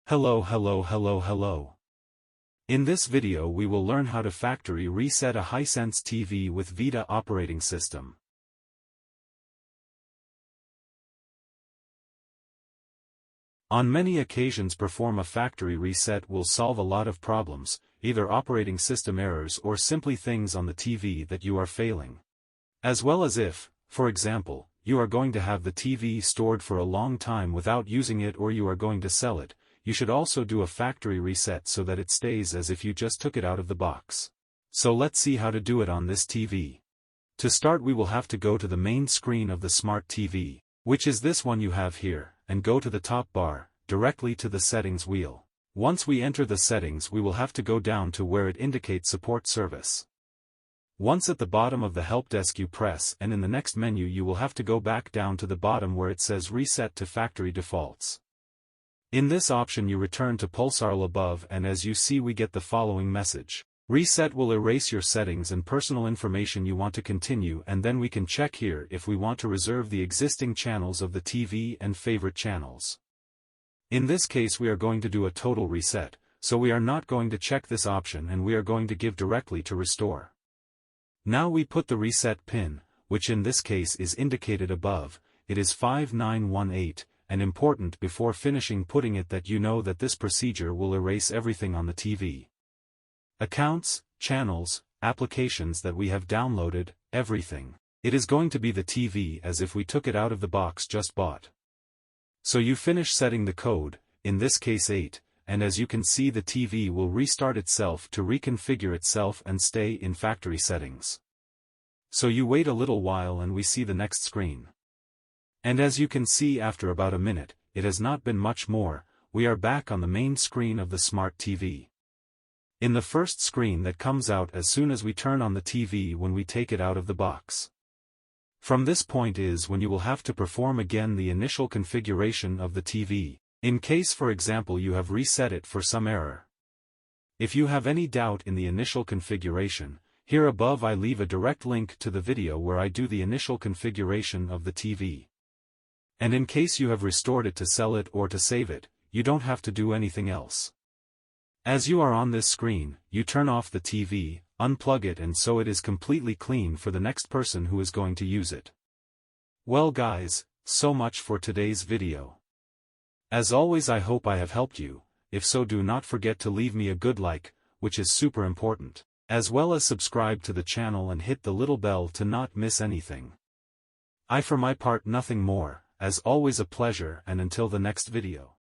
Hello. In this video we will learn how to factory reset a Hisense TV with VIDAA operating system. On many occasions perform a factory reset will solve a lot of problems, either operating system errors or simply things on the TV that you are failing. As well as if, for example, you are going to have the TV stored for a long time without using it or you are going to sell it. You should also do a factory reset so that it stays as if you just took it out of the box. So let's see how to do it on this TV. To start we will have to go to the main screen of the Smart TV, which is this one you have here, and go to the top bar, directly to the settings wheel. Once we enter the settings we will have to go down to where it indicates support service. Once at the bottom of the help desk you press and in the next menu you will have to go back down to the bottom where it says reset to factory defaults. In this option you return to Pulsar above and as you see we get the following message. Reset will erase your settings and personal information you want to continue, and then we can check here if we want to reserve the existing channels of the TV and favorite channels. In this case we are going to do a total reset, so we are not going to check this option and we are going to give directly to restore. Now we put the reset pin, which in this case is indicated above. It is 5918. And important before finishing putting it that you know that this procedure will erase everything on the TV. Accounts, channels, applications that we have downloaded, everything. It is going to be the TV as if we took it out of the box just bought. So you finish setting the code, in this case 8, and as you can see the TV will restart itself to reconfigure itself and stay in factory settings. So you wait a little while and we see the next screen. And as you can see after about a minute, it has not been much more, we are back on the main screen of the Smart TV. In the first screen that comes out as soon as we turn on the TV when we take it out of the box. From this point is when you will have to perform again the initial configuration of the TV, in case for example you have reset it for some error. If you have any doubt in the initial configuration, here above I leave a direct link to the video where I do the initial configuration of the TV. And in case you have restored it to sell it or to save it, you don't have to do anything else. As you are on this screen, you turn off the TV, unplug it and so it is completely clean for the next person who is going to use it. Well guys, so much for today's video. As always I hope I have helped you. If so do not forget to leave me a good like, which is super important, as well as subscribe to the channel and hit the little bell to not miss anything. I for my part nothing more. As always a pleasure and until the next video.